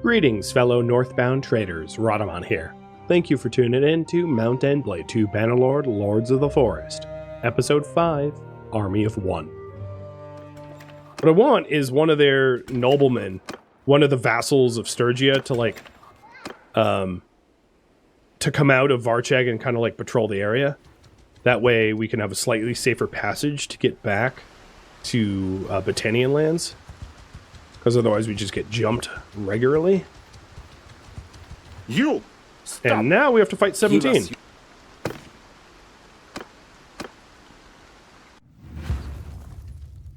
Greetings, fellow northbound traders. Rhadamant here. Thank you for tuning in to Mount and Blade 2 Bannerlord, Lords of the Forest, Episode 5, Army of One. What I want is one of their noblemen, one of the vassals of Sturgia, to come out of Varcheg and kind of like patrol the area. That way we can have a slightly safer passage to get back to Battanian lands. Because otherwise we just get jumped regularly. You! Stop. And now we have to fight 17.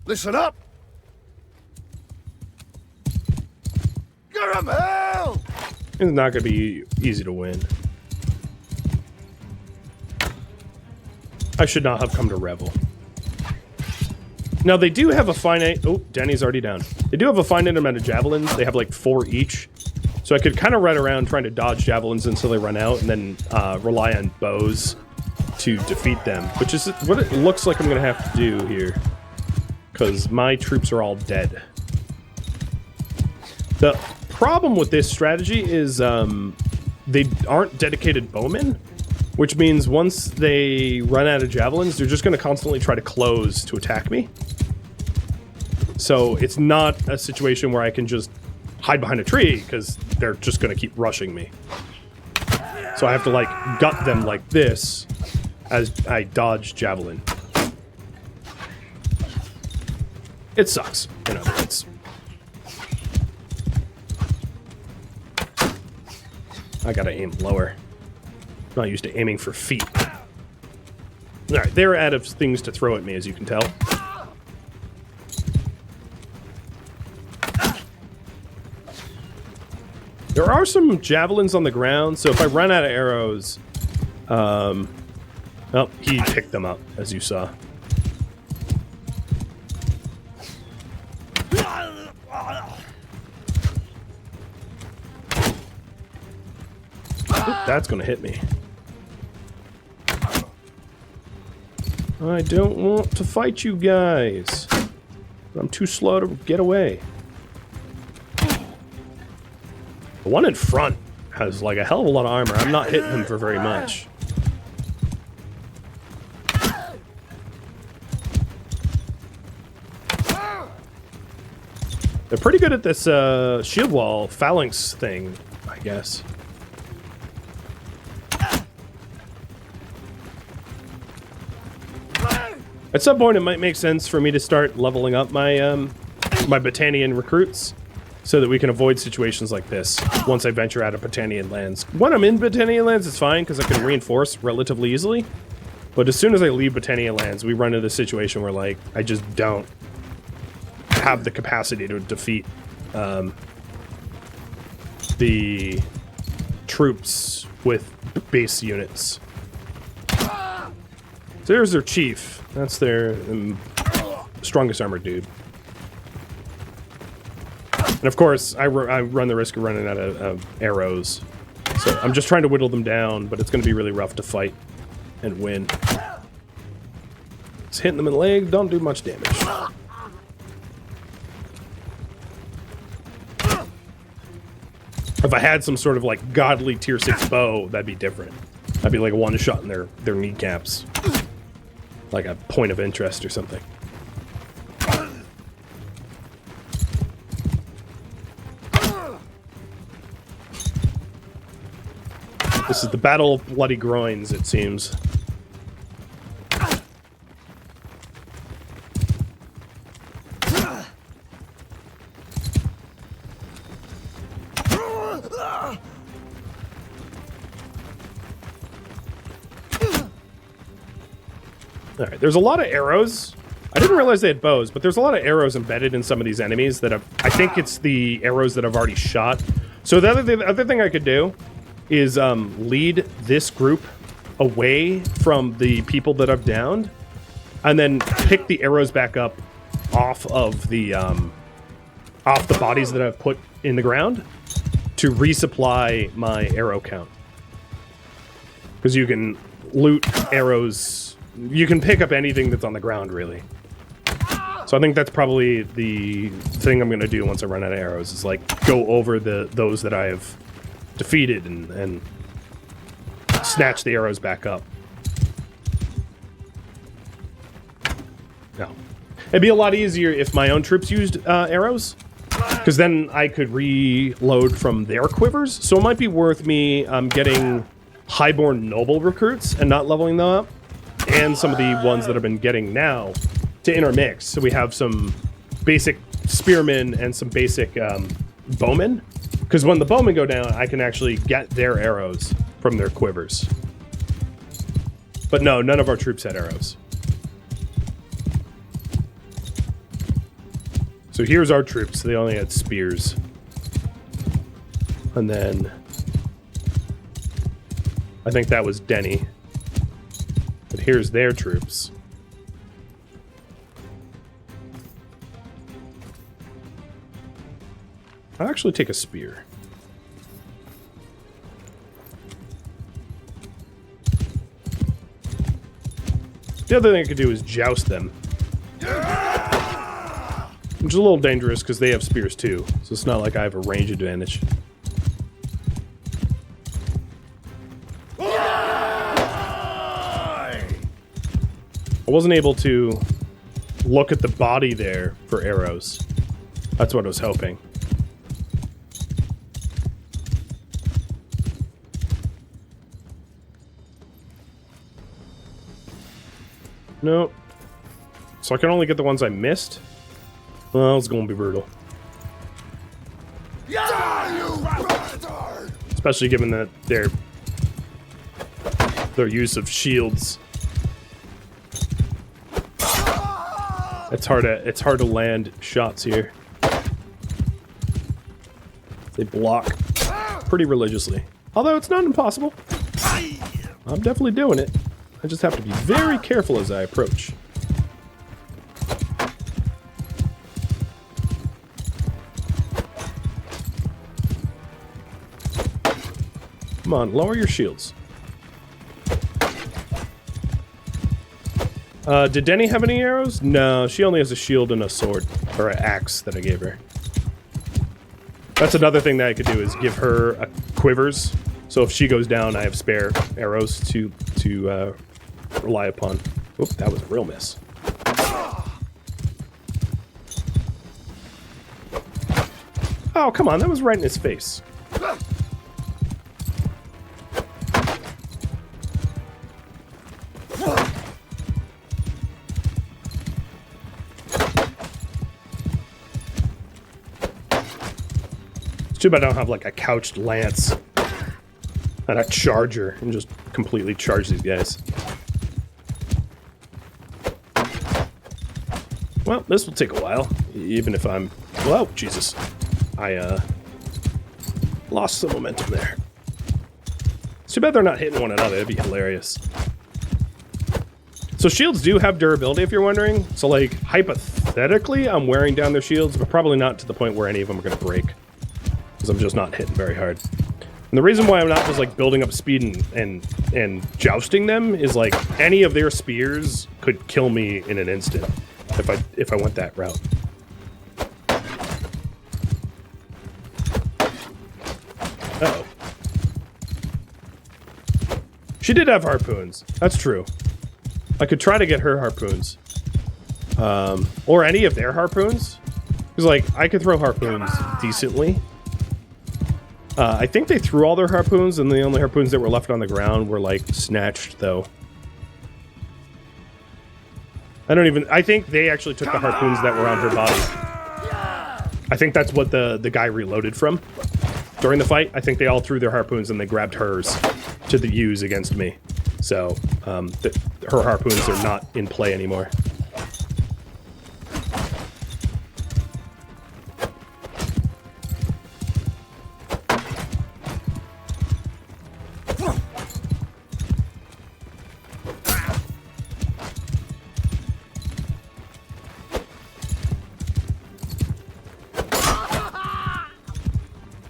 Listen up! Caramel! It's not going to be easy to win. I should not have come to Revel. Now, they do have a finite... Oh, Danny's already down. They do have a finite amount of javelins. They have like 4 each. So I could kind of run around trying to dodge javelins until they run out and then rely on bows to defeat them. Which is what it looks like I'm going to have to do here. Because my troops are all dead. The problem with this strategy is they aren't dedicated bowmen. Which means once they run out of javelins, they're just going to constantly try to close to attack me. So it's not a situation where I can just hide behind a tree, because they're just going to keep rushing me. So I have to, like, gut them like this as I dodge javelin. It sucks, in other words. I gotta aim lower. I'm not used to aiming for feet. Alright, they're out of things to throw at me, as you can tell. There are some javelins on the ground, so if I run out of arrows... oh, he picked them up, as you saw. Oop, that's gonna hit me. I don't want to fight you guys. I'm too slow to get away. The one in front has like a hell of a lot of armor. I'm not hitting him for very much. They're pretty good at this shield wall phalanx thing, I guess. At some point, it might make sense for me to start leveling up my my Battanian recruits, so that we can avoid situations like this once I venture out of Battanian lands. When I'm in Battanian lands, it's fine because I can reinforce relatively easily. But as soon as I leave Battanian lands, we run into the situation where like I just don't have the capacity to defeat the troops with base units. So there's their chief. That's their strongest armored dude. And of course, I run the risk of running out of arrows. So I'm just trying to whittle them down, but it's going to be really rough to fight and win. Just hitting them in the leg, don't do much damage. If I had some sort of like godly tier 6 bow, that'd be different. That'd be like a one-shot in their kneecaps. Like a point of interest or something. This is the Battle of Bloody Groins, it seems. Alright, there's a lot of arrows. I didn't realize they had bows, but there's a lot of arrows embedded in some of these enemies that I think it's the arrows that I've already shot. So the other thing I could do is lead this group away from the people that I've downed, and then pick the arrows back up off of the bodies that I've put in the ground to resupply my arrow count. Because you can loot arrows, you can pick up anything that's on the ground, really. So I think that's probably the thing I'm going to do once I run out of arrows, is like go over those that I have defeated and snatch the arrows back up. No. It'd be a lot easier if my own troops used arrows, because then I could reload from their quivers. So it might be worth me getting highborn noble recruits and not leveling them up, and some of the ones that I've been getting now to intermix. So we have some basic spearmen and some basic bowmen. Because when the bowmen go down, I can actually get their arrows from their quivers. But no, none of our troops had arrows. So here's our troops. They only had spears. And then I think that was Denny. But here's their troops. I'll actually take a spear. The other thing I could do is joust them. Which is a little dangerous because they have spears too. So it's not like I have a range advantage. I wasn't able to look at the body there for arrows. That's what I was hoping. Nope. So I can only get the ones I missed? Well, it's gonna be brutal. Especially given that their use of shields. It's hard to land shots here. They block pretty religiously. Although it's not impossible. I'm definitely doing it. I just have to be very careful as I approach. Come on, lower your shields. Did Denny have any arrows? No, she only has a shield and a sword. Or an axe that I gave her. That's another thing that I could do, is give her quivers. So if she goes down, I have spare arrows to rely upon. Oop, that was a real miss. Oh, come on, that was right in his face. It's too bad I don't have like a couched lance and a charger and just completely charge these guys. Well, this will take a while, even if I'm... Whoa, Jesus. I lost some momentum there. It's too bad they're not hitting one another. That'd be hilarious. So shields do have durability, if you're wondering. So, like, hypothetically, I'm wearing down their shields, but probably not to the point where any of them are going to break. Because I'm just not hitting very hard. And the reason why I'm not just, like, building up speed and jousting them is, like, any of their spears could kill me in an instant if I went that route. Uh-oh. She did have harpoons. That's true. I could try to get her harpoons. Or any of their harpoons. Because, like, I could throw harpoons decently. I think they threw all their harpoons, and the only harpoons that were left on the ground were, like, snatched, though. I think they actually took the harpoons that were on her body. I think that's what the guy reloaded from during the fight. I think they all threw their harpoons and they grabbed hers to use against me. So, her harpoons are not in play anymore.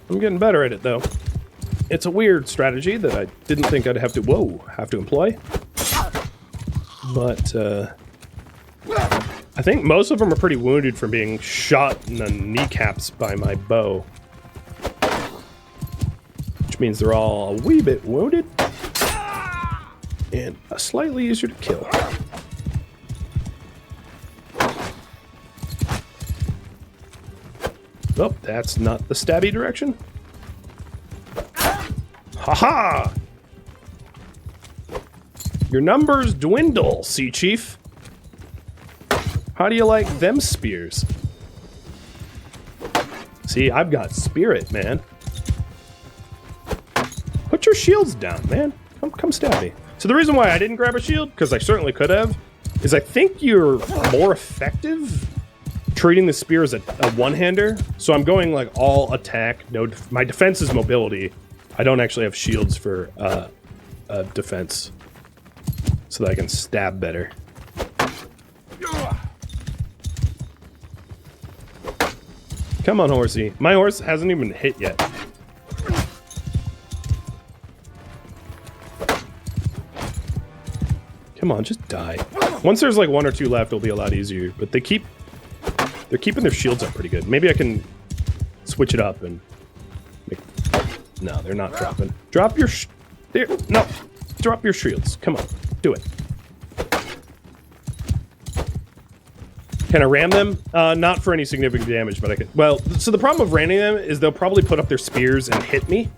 I'm getting better at it, though. It's a weird strategy that I didn't think I'd have to employ. But, I think most of them are pretty wounded from being shot in the kneecaps by my bow. Which means they're all a wee bit wounded. And slightly easier to kill. Oh, that's not the stabby direction. Haha! Your numbers dwindle, Sea Chief. How do you like them spears? See, I've got spirit, man. Put your shields down, man. Come stab me. So the reason why I didn't grab a shield, because I certainly could have, is I think you're more effective treating the spear as a one-hander. So I'm going like all attack. No, my defense is mobility. I don't actually have shields for defense, so that I can stab better. Come on, horsey. My horse hasn't even hit yet. Come on, just die. Once there's like 1 or 2 left, it'll be a lot easier. But they're keeping their shields up pretty good. Maybe I can switch it up and make... No, they're not dropping. Drop your no. Drop your shields. Come on. Do it. Can I ram them? Not for any significant damage, but I could... Well, so the problem of ramming them is they'll probably put up their spears and hit me.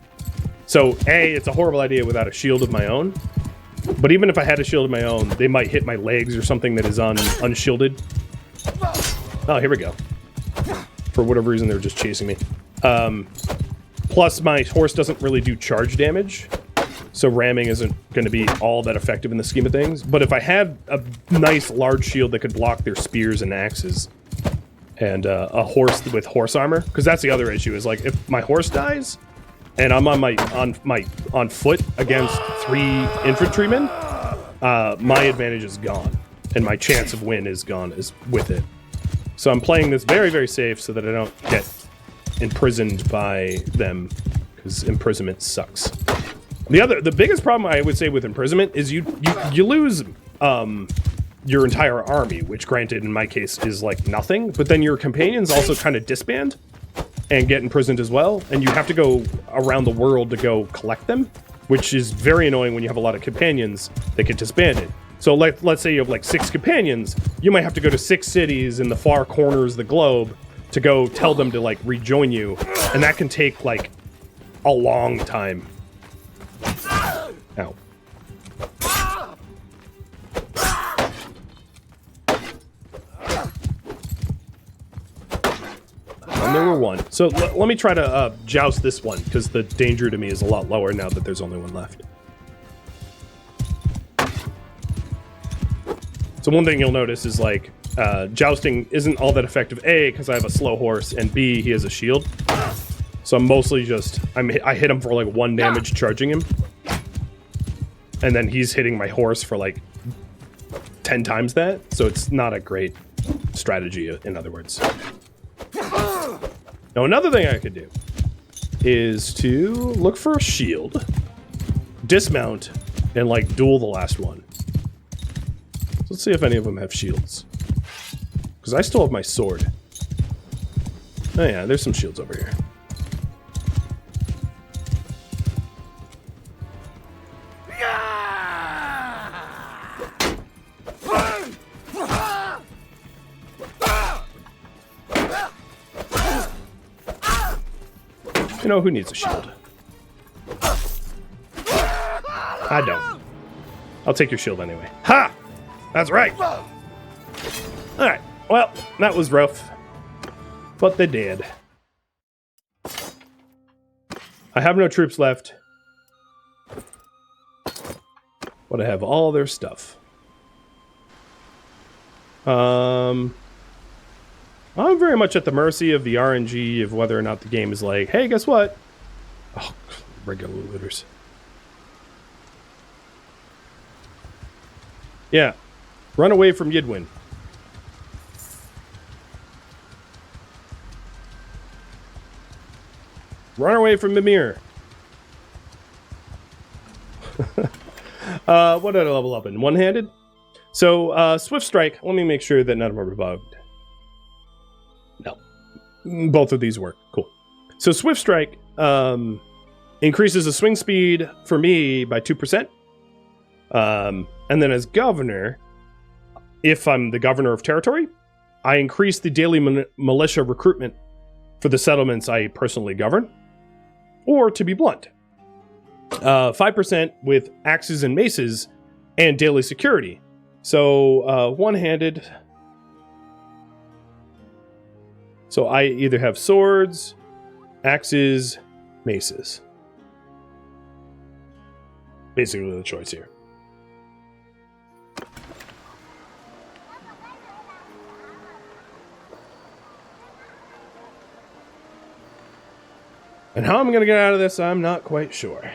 So, A, it's a horrible idea without a shield of my own. But even if I had a shield of my own, they might hit my legs or something that is unshielded. Oh, here we go. For whatever reason, they're just chasing me. Plus, my horse doesn't really do charge damage. So ramming isn't going to be all that effective in the scheme of things. But if I had a nice large shield that could block their spears and axes, and a horse with horse armor, because that's the other issue, is like if my horse dies and I'm on foot against 3 infantrymen, my advantage is gone, and my chance of win is gone with it. So I'm playing this very, very safe so that I don't get imprisoned by them, because imprisonment sucks. The biggest problem I would say with imprisonment is you lose your entire army, which granted in my case is like nothing, but then your companions also kind of disband and get imprisoned as well, and you have to go around the world to go collect them, which is very annoying when you have a lot of companions that get disbanded. So let's say you have like 6 companions, you might have to go to 6 cities in the far corners of the globe to go tell them to like rejoin you, and that can take like a long time. Ow. And there were 1. So let me try to joust this one, because the danger to me is a lot lower now that there's only 1 left. So one thing you'll notice is like jousting isn't all that effective, A, because I have a slow horse, and B, he has a shield. So I'm mostly just, I hit him for like 1 damage charging him. And then he's hitting my horse for like 10 times that. So it's not a great strategy, in other words. Now another thing I could do is to look for a shield, dismount, and like duel the last one. So let's see if any of them have shields. Because I still have my sword. Oh yeah, there's some shields over here. You know, who needs a shield? I don't. I'll take your shield anyway. Ha! That's right! Alright, well, that was rough. But they did. I have no troops left. But I have all their stuff. I'm very much at the mercy of the RNG of whether or not the game is like, hey, guess what? Oh, regular looters. Yeah. Run away from Yidwin. Run away from Mimir. What did I level up in? One-handed? So, Swift Strike, let me make sure that none of them are bugged. No. Both of these work. Cool. So, Swift Strike increases the swing speed for me by 2%. And then as governor, if I'm the governor of territory, I increase the daily militia recruitment for the settlements I personally govern. Or, to be blunt, 5% with axes and maces and daily security. So, one-handed. So I either have swords, axes, maces. Basically the choice here. And how I'm going to get out of this, I'm not quite sure.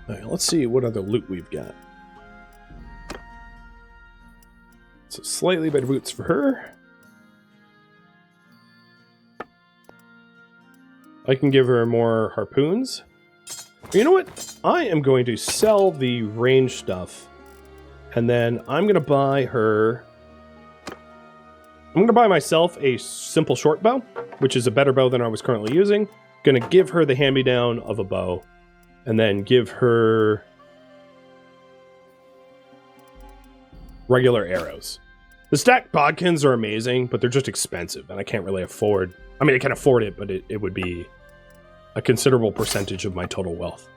All right, let's see what other loot we've got. So slightly better boots for her. I can give her more harpoons. You know what? I am going to sell the range stuff. And then I'm going to buy her... I'm going to buy myself a simple short bow, which is a better bow than I was currently using. Going to give her the hand-me-down of a bow. And then give her regular arrows. The stacked bodkins are amazing, but they're just expensive, and I can't really afford... I mean, I can afford it, but it would be a considerable percentage of my total wealth.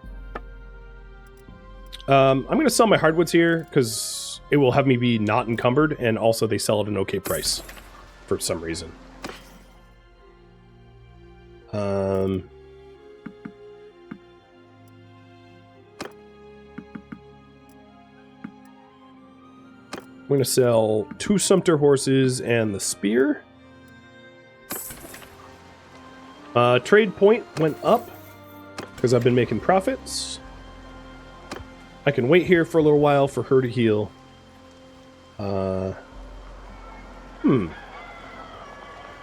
I'm going to sell my hardwoods here, because it will have me be not encumbered, and also they sell at an okay price, for some reason. I'm going to sell 2 Sumpter horses and the spear. Trade point went up because I've been making profits. I can wait here for a little while for her to heal.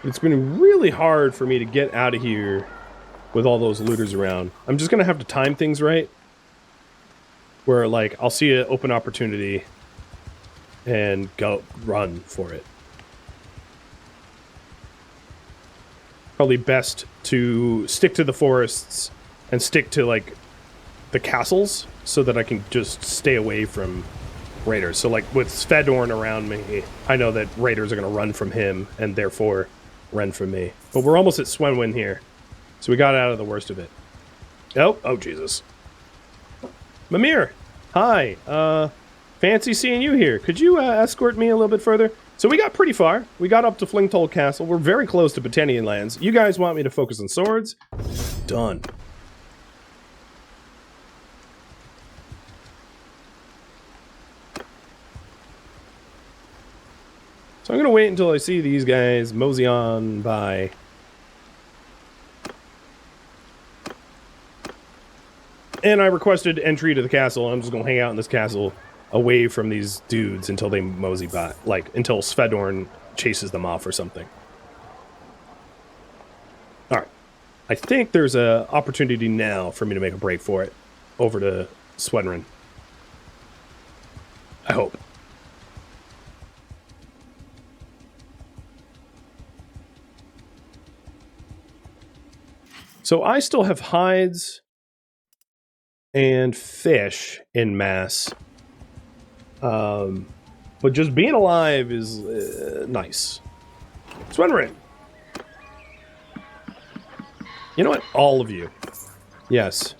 It's been really hard for me to get out of here with all those looters around. I'm just going to have to time things right. Where, like, I'll see an open opportunity and go run for it. Probably best to stick to the forests and stick to, like, the castles so that I can just stay away from raiders. So, like, with Svedorn around me, I know that raiders are going to run from him and therefore run from me. But we're almost at Swenwin here, so we got out of the worst of it. Oh, Jesus. Mimir, hi. Fancy seeing you here. Could you escort me a little bit further? So we got pretty far. We got up to Flingtoll Castle. We're very close to Battanian lands. You guys want me to focus on swords? Done. So I'm going to wait until I see these guys mosey on by. And I requested entry to the castle. I'm just going to hang out in this castle away from these dudes until they mosey by, like, until Svedorn chases them off or something. Alright. I think there's an opportunity now for me to make a break for it over to Swedrin. I hope. So I still have hides and fish in mass. But just being alive is nice. Swedrin. You know what? All of you. Yes.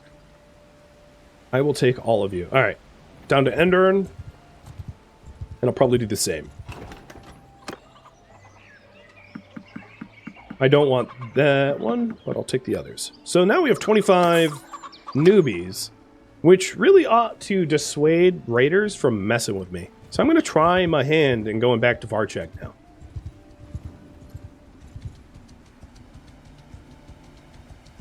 I will take all of you. Alright. Down to Endern. And I'll probably do the same. I don't want that one, but I'll take the others. So now we have 25 newbies, which really ought to dissuade raiders from messing with me. So I'm going to try my hand in going back to Varchek now.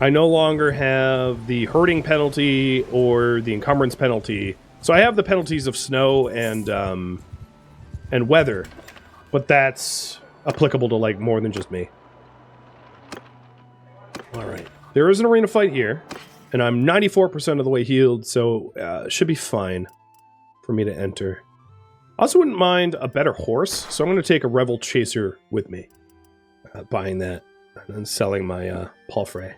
I no longer have the herding penalty or the encumbrance penalty. So I have the penalties of snow and weather, but that's applicable to, like, more than just me. All right. There is an arena fight here, and I'm 94% of the way healed, so it should be fine for me to enter. I also wouldn't mind a better horse, so I'm going to take a Revel Chaser with me. Buying that, and then selling my palfrey.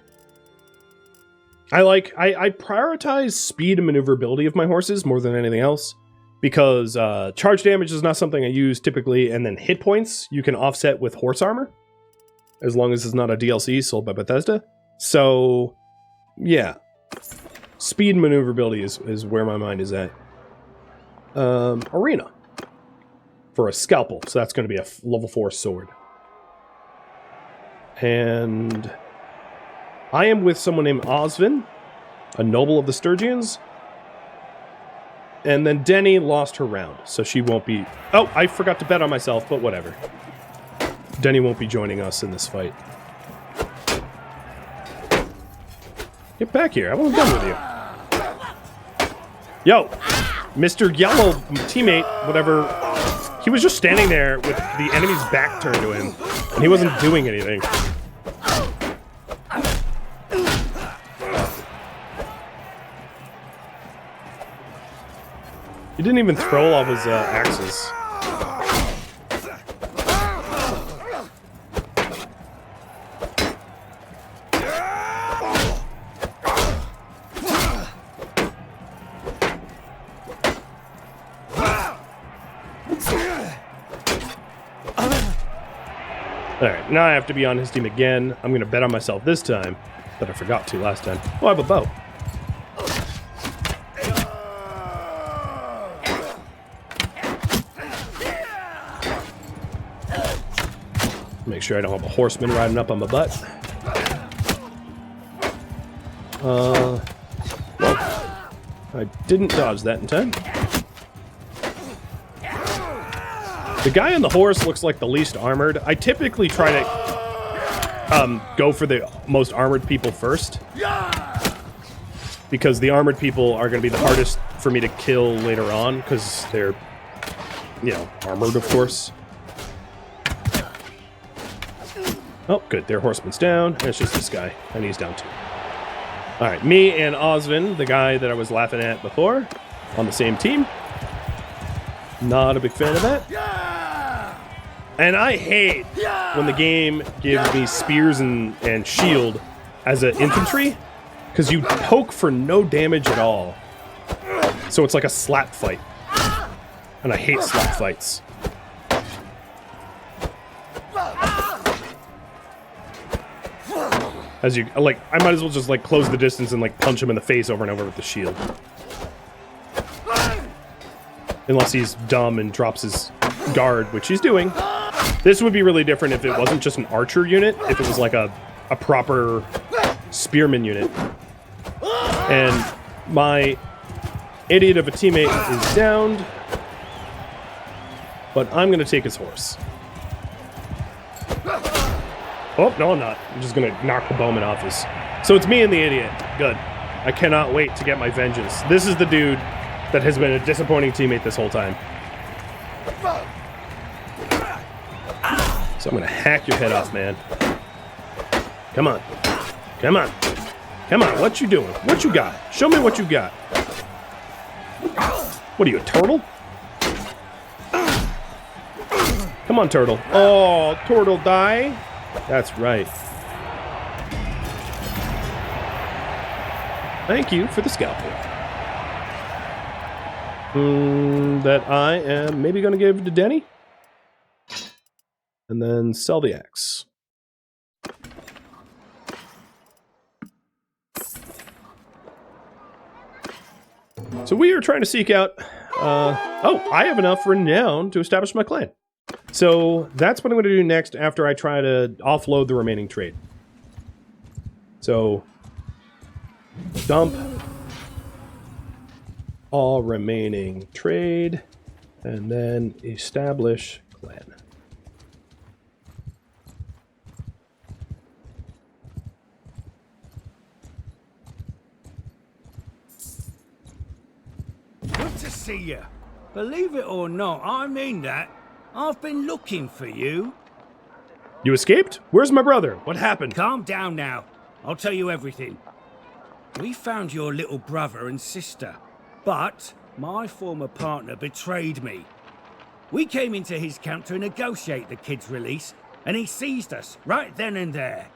I prioritize speed and maneuverability of my horses more than anything else, because charge damage is not something I use typically, and then hit points you can offset with horse armor, as long as it's not a DLC sold by Bethesda. So, yeah. Speed and maneuverability is where my mind is at. Arena. For a scalpel, so that's going to be a level 4 sword. And I am with someone named Osvin, a noble of the Sturgians. And then Denny lost her round, so she won't be... Oh, I forgot to bet on myself, but whatever. Denny won't be joining us in this fight. Get back here, I wasn't done with you. Yo, Mr. Yellow teammate, whatever... He was just standing there with the enemy's back turned to him, and he wasn't doing anything. He didn't even throw all of his axes. Alright, now I have to be on his team again. I'm going to bet on myself this time, but I forgot to last time. Oh, I have a bow. Make sure I don't have a horseman riding up on my butt. Well, I didn't dodge that in time. The guy on the horse looks like the least armored. I typically try to go for the most armored people first, because the armored people are going to be the hardest for me to kill later on, because they're, you know, armored, of course. Oh, good. Their horseman's down. And it's just this guy, and he's down too. All right, me and Osvin, the guy that I was laughing at before, on the same team. Not a big fan of that. And I hate when the game gives me spears and shield as an infantry, because you poke for no damage at all. So it's like a slap fight. And I hate slap fights. As you, like, I might as well just, like, close the distance and, like, punch him in the face over and over with the shield. Unless he's dumb and drops his guard, which he's doing. This would be really different if it wasn't just an archer unit, if it was like a proper spearman unit. And my idiot of a teammate is downed, but I'm going to take his horse. Oh, no, I'm not. I'm just going to knock the bowman off his... So it's me and the idiot. Good. I cannot wait to get my vengeance. This is the dude that has been a disappointing teammate this whole time. So I'm going to hack your head off, man. Come on. Come on. Come on. What you doing? What you got? Show me what you got. What are you, a turtle? Come on, turtle. Oh, turtle die. That's right. Thank you for the scalpel. That I am maybe going to give to Denny. And then sell the axe. So we are trying to seek out... oh, I have enough renown to establish my clan. So that's what I'm going to do next after I try to offload the remaining trade. So, dump all remaining trade, and then establish clan. Good to see you. Believe it or not, I mean that. I've been looking for you. You escaped? Where's my brother? What happened? Calm down now. I'll tell you everything. We found your little brother and sister, but my former partner betrayed me. We came into his camp to negotiate the kid's release, and he seized us right then and there.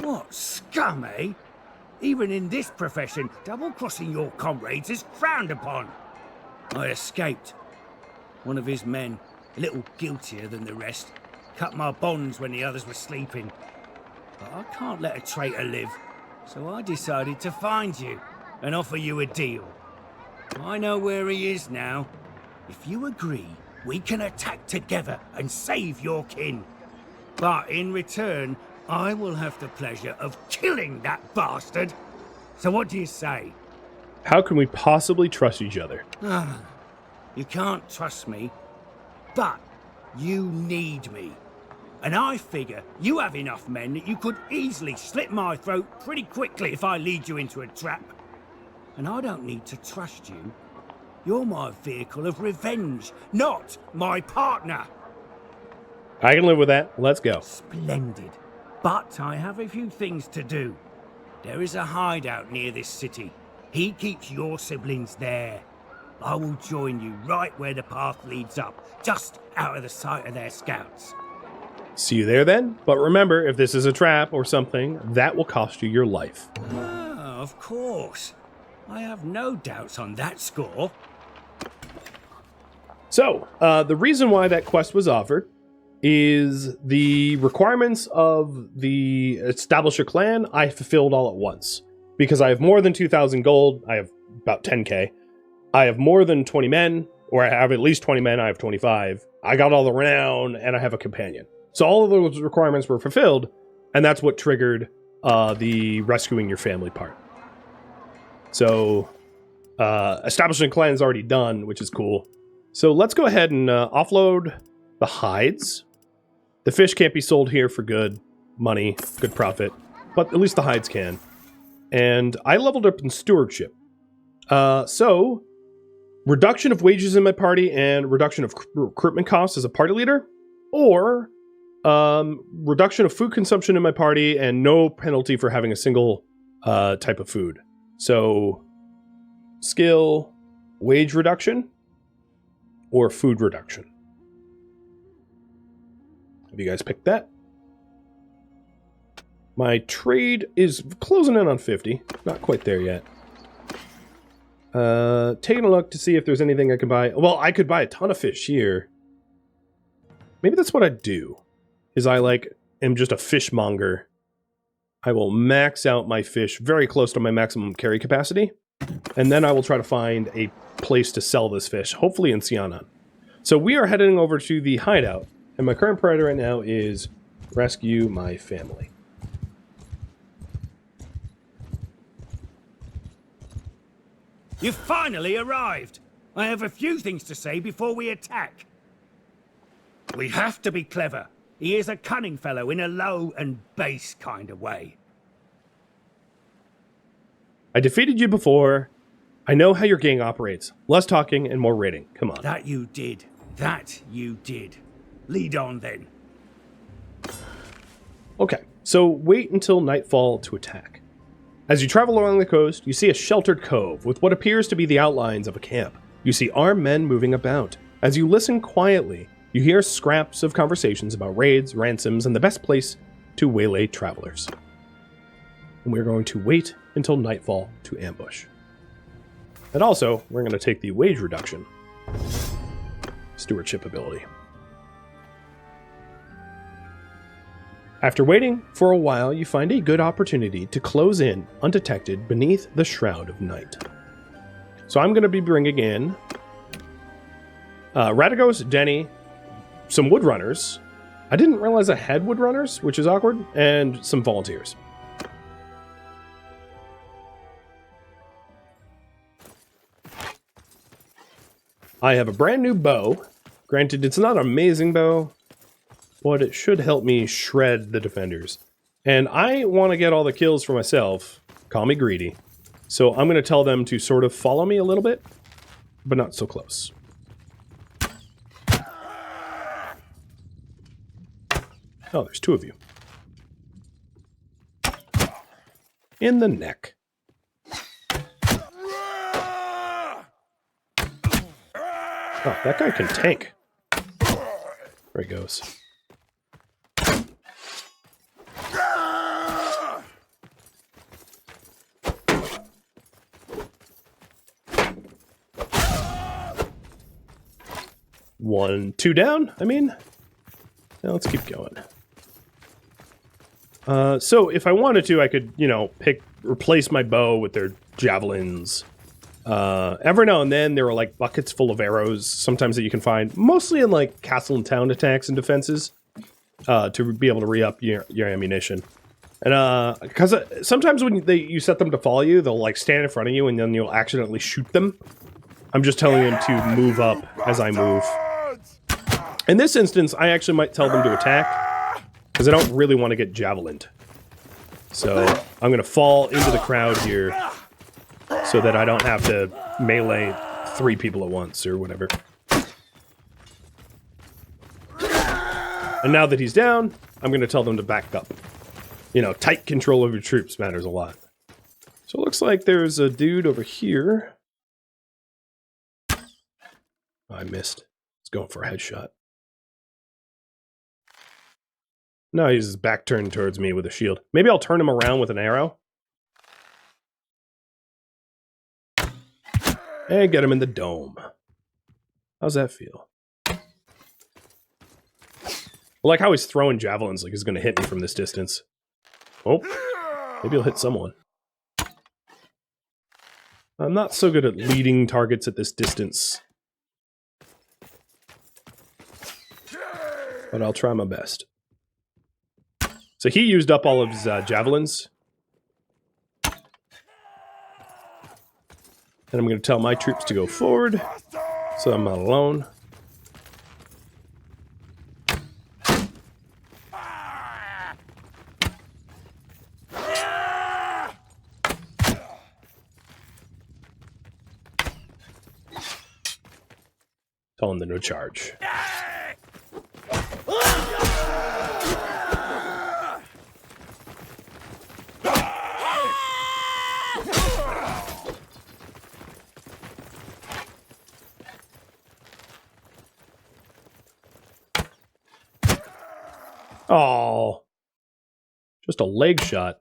What scum, eh? Even in this profession, double-crossing your comrades is frowned upon. I escaped. One of his men, a little guiltier than the rest, cut my bonds when the others were sleeping. But I can't let a traitor live, so I decided to find you and offer you a deal. I know where he is now. If you agree, we can attack together and save your kin. But in return, I will have the pleasure of killing that bastard. So what do you say? How can we possibly trust each other? You can't trust me, but you need me. And I figure you have enough men that you could easily slit my throat pretty quickly if I lead you into a trap. And I don't need to trust you. You're my vehicle of revenge, not my partner. I can live with that. Let's go. Splendid. But I have a few things to do. There is a hideout near this city. He keeps your siblings there. I will join you right where the path leads up, just out of the sight of their scouts. See you there then. But remember, if this is a trap or something, that will cost you your life. Ah, of course. I have no doubts on that score. So, the reason why that quest was offered is the requirements of the establish a clan I fulfilled all at once. Because I have more than 2,000 gold, I have about 10k. I have more than 20 men, or I have at least 20 men, I have 25. I got all the renown, and I have a companion. So all of those requirements were fulfilled, and that's what triggered the rescuing your family part. So, establishing a clan is already done, which is cool. So let's go ahead and offload the hides. The fish can't be sold here for good money, good profit, but at least the hides can. And I leveled up in stewardship. So, reduction of wages in my party and reduction of recruitment costs as a party leader, or reduction of food consumption in my party and no penalty for having a single type of food. So, skill, wage reduction, or food reduction. Have you guys picked that? My trade is closing in on 50. Not quite there yet. Taking a look to see if there's anything I can buy. Well, I could buy a ton of fish here. Maybe that's what I do. Is I am just a fishmonger. I will max out my fish very close to my maximum carry capacity. And then I will try to find a place to sell this fish, hopefully in Sianan. So we are heading over to the hideout. And my current priority right now is rescue my family. You've finally arrived. I have a few things to say before we attack. We have to be clever. He is a cunning fellow in a low and base kind of way. I defeated you before. I know how your gang operates. Less talking and more raiding. Come on. That you did. That you did. Lead on then. Okay, so wait until nightfall to attack. As you travel along the coast, you see a sheltered cove with what appears to be the outlines of a camp. You see armed men moving about. As you listen quietly, you hear scraps of conversations about raids, ransoms, and the best place to waylay travelers. And we're going to wait until nightfall to ambush. And also, we're going to take the wage reduction. Stewardship ability. After waiting for a while, you find a good opportunity to close in undetected beneath the shroud of night. So I'm going to be bringing in Radagos, Denny, some woodrunners. I didn't realize I had woodrunners, which is awkward, and some volunteers. I have a brand new bow. Granted, it's not an amazing bow, but it should help me shred the defenders. And I want to get all the kills for myself. Call me greedy. So I'm going to tell them to sort of follow me a little bit, but not so close. Oh, there's two of you. in the neck. Oh, that guy can tank. There he goes. One, two down, I mean. Now let's keep going. So if I wanted to, I could, you know, replace my bow with their javelins. Every now and then there are like buckets full of arrows, sometimes that you can find, mostly in like castle and town attacks and defenses, to be able to re-up your ammunition. And because sometimes when you set them to follow you, they'll like stand in front of you and then you'll accidentally shoot them. I'm just telling them to move up as I move. In this instance, I actually might tell them to attack, because I don't really want to get javelined. So I'm going to fall into the crowd here, so that I don't have to melee 3 people at once, or whatever. And now that he's down, I'm going to tell them to back up. You know, tight control of your troops matters a lot. So it looks like there's a dude over here. Oh, I missed. He's going for a headshot. No, he's back turned towards me with a shield. Maybe I'll turn him around with an arrow. And get him in the dome. How's that feel? I like how he's throwing javelins like he's going to hit me from this distance. Oh, maybe he'll hit someone. I'm not so good at leading targets at this distance. But I'll try my best. So he used up all of his javelins. And I'm going to tell my troops to go forward, so I'm not alone. Telling them to charge. Oh, just a leg shot.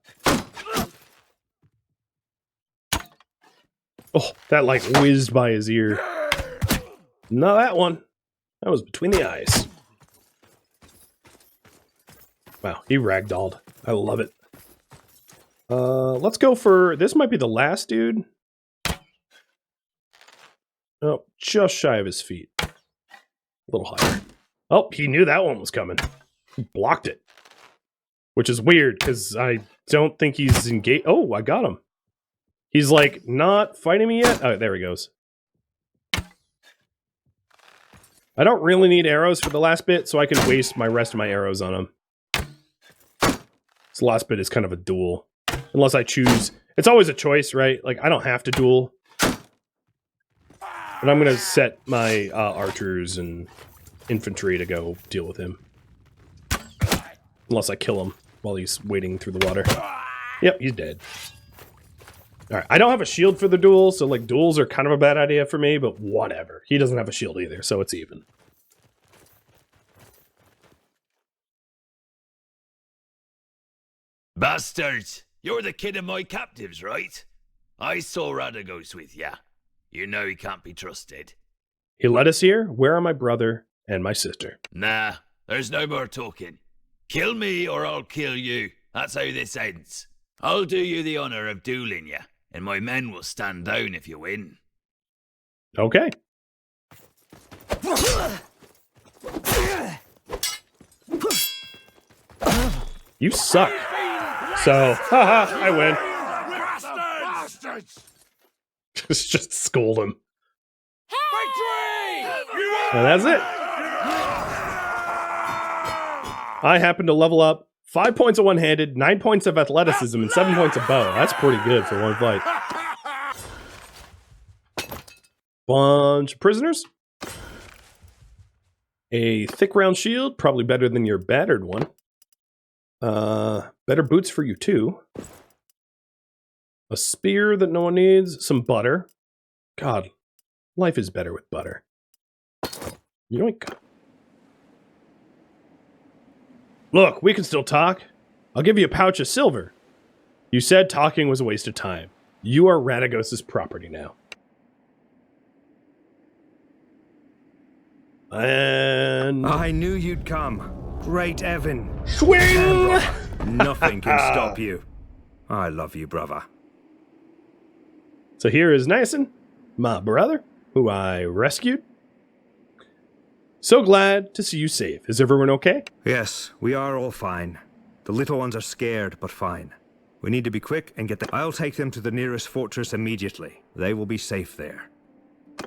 Oh, that like whizzed by his ear. No, that one. That was between the eyes. Wow, he ragdolled. I love it. Let's go for... This might be the last dude. Oh, just shy of his feet. A little higher. Oh, he knew that one was coming. He blocked it. Which is weird, because I don't think he's engaged. Oh, I got him. He's like, not fighting me yet? Oh, there he goes. I don't really need arrows for the last bit, so I can waste my rest of my arrows on him. This last bit is kind of a duel. Unless I choose... It's always a choice, right? Like, I don't have to duel. But I'm going to set my archers and infantry to go deal with him. Unless I kill him while he's wading through the water. Yep, he's dead. Alright, I don't have a shield for the duel, so like duels are kind of a bad idea for me, but whatever. He doesn't have a shield either, so it's even. Bastards! You're the kid of my captives, right? I saw Radagos with ya. You know he can't be trusted. He led us here. Where are my brother and my sister? Nah, there's no more talking. Kill me or I'll kill you. That's how this ends. I'll do you the honor of dueling ya, and my men will stand down if you win. Okay. You suck. So, haha, I win. Just scold him. And that's it. I happen to level up 5 points of one-handed, 9 points of athleticism, and 7 points of bow. That's pretty good for one fight. Bunch of prisoners. A thick round shield, probably better than your battered one. Better boots for you too. A spear that no one needs. Some butter. God, life is better with butter. Yoink. Look, we can still talk. I'll give you a pouch of silver. You said talking was a waste of time. You are Radagos's property now. And... I knew you'd come. Great Evan. Swing! Nothing can stop you. I love you, brother. So here is Niacin, my brother, who I rescued. So glad to see you safe. Is everyone okay? Yes, we are all fine. The little ones are scared, but fine. We need to be quick and get them. I'll take them to the nearest fortress immediately. They will be safe there.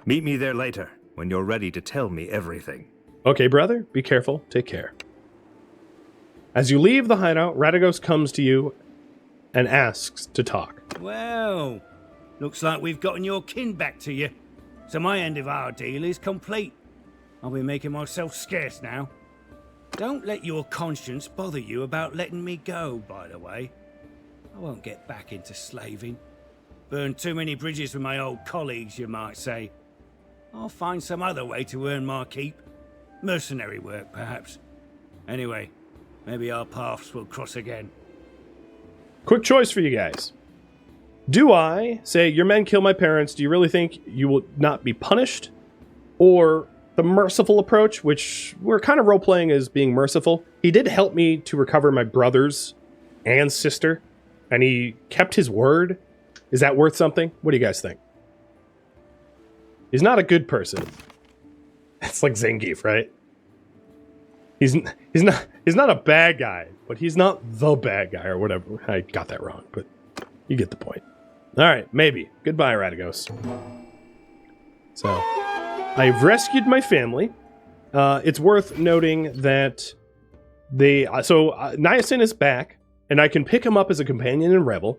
Meet me there later, when you're ready to tell me everything. Okay, brother. Be careful. Take care. As you leave the hideout, Radagos comes to you and asks to talk. Well, looks like we've gotten your kin back to you. So my end of our deal is complete. I'll be making myself scarce now. Don't let your conscience bother you about letting me go, by the way. I won't get back into slaving. Burned too many bridges with my old colleagues, you might say. I'll find some other way to earn my keep. Mercenary work, perhaps. Anyway, maybe our paths will cross again. Quick choice for you guys. Do I say, your men kill my parents, do you really think you will not be punished? Or the merciful approach, which we're kind of role-playing as being merciful. He did help me to recover my brothers and sister, and he kept his word. Is that worth something? What do you guys think? He's not a good person. It's like Zangief, right? He's not a bad guy, but he's not the bad guy or whatever. I got that wrong, but you get the point. All right, maybe. Goodbye, Radagos. So, I've rescued my family. It's worth noting that Niacin is back, and I can pick him up as a companion in Rebel.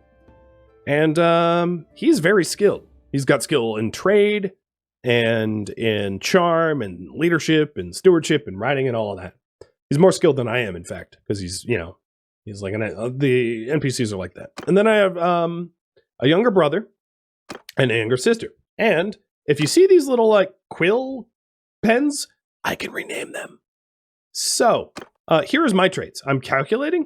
And he's very skilled. He's got skill in trade, and in charm, and leadership, and stewardship, and riding, and all of that. He's more skilled than I am, in fact, because he's like the NPCs are like that. And then I have a younger brother and a younger sister. And if you see these little like quill pens, I can rename them. So here is my traits. I'm calculating,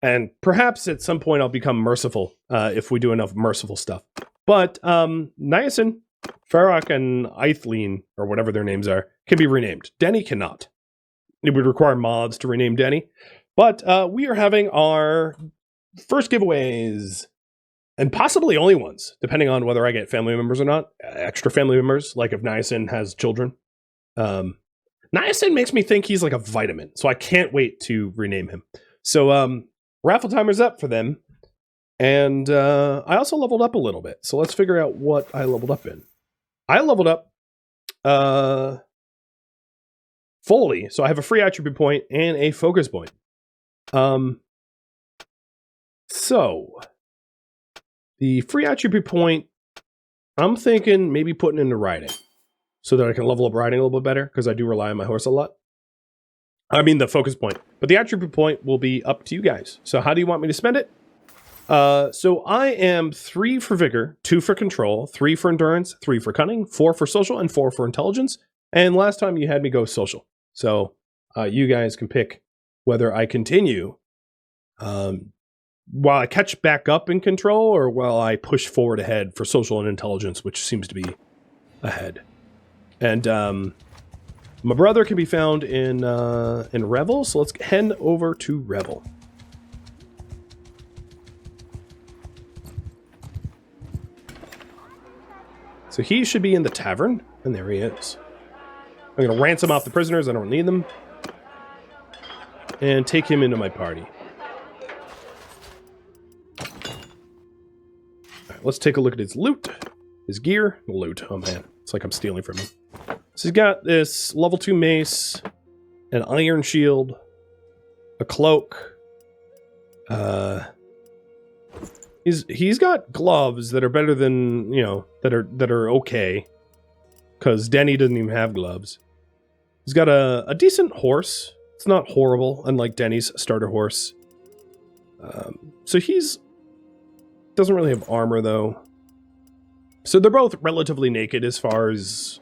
and perhaps at some point I'll become merciful if we do enough merciful stuff. But Niacin, Farrak, and Aithleen, or whatever their names are, can be renamed. Denny cannot. It would require mods to rename Denny. But we are having our first giveaways, and possibly only ones, depending on whether I get family members or not. Extra family members, like if Niacin has children. Niacin makes me think he's like a vitamin, so I can't wait to rename him. So raffle timer's up for them. And I also leveled up a little bit. So let's figure out what I leveled up in. I leveled up fully. So I have a free attribute point and a focus point. So the free attribute point, I'm thinking maybe putting into riding so that I can level up riding a little bit better, because I do rely on my horse a lot. I mean the focus point. But the attribute point will be up to you guys. So how do you want me to spend it? So I am 3 for vigor, 2 for control, 3 for endurance, 3 for cunning, 4 for social, and 4 for intelligence. And last time you had me go social. So you guys can pick whether I continue while I catch back up in control, or while I push forward ahead for social and intelligence, which seems to be ahead. And my brother can be found in Revel, so let's head over to Revel. So he should be in the tavern, and there he is. I'm going to ransom off the prisoners, I don't need them, and take him into my party. Alright, let's take a look at his loot. His gear. Loot. Oh man, it's like I'm stealing from him. So he's got this level 2 mace, an iron shield, a cloak. He's got gloves that are better than, that are okay, because Denny doesn't even have gloves. He's got a decent horse. It's not horrible, unlike Denny's starter horse. So he's Doesn't really have armor, though. So they're both relatively naked as far as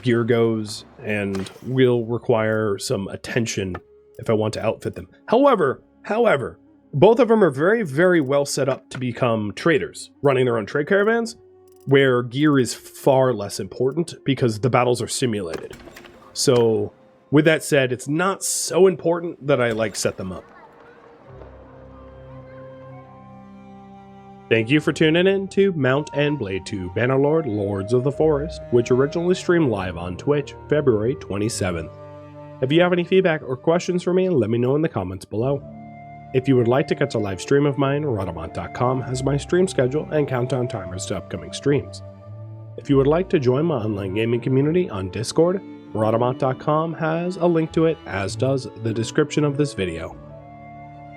gear goes, and will require some attention if I want to outfit them. However, both of them are very, very well set up to become traders, running their own trade caravans, where gear is far less important because the battles are simulated. So, with that said, it's not so important that I, set them up. Thank you for tuning in to Mount and Blade 2 Bannerlord Lords of the Forest, which originally streamed live on Twitch February 27th. If you have any feedback or questions for me, let me know in the comments below. If you would like to catch a live stream of mine, Rhadamant.com has my stream schedule and countdown timers to upcoming streams. If you would like to join my online gaming community on Discord, Rhadamant.com has a link to it, as does the description of this video.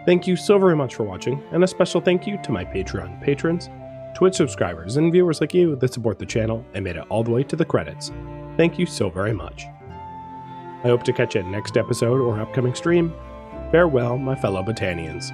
Thank you so very much for watching, and a special thank you to my Patreon patrons, Twitch subscribers, and viewers like you that support the channel and made it all the way to the credits. Thank you so very much. I hope to catch you next episode or upcoming stream. Farewell, my fellow Battanians.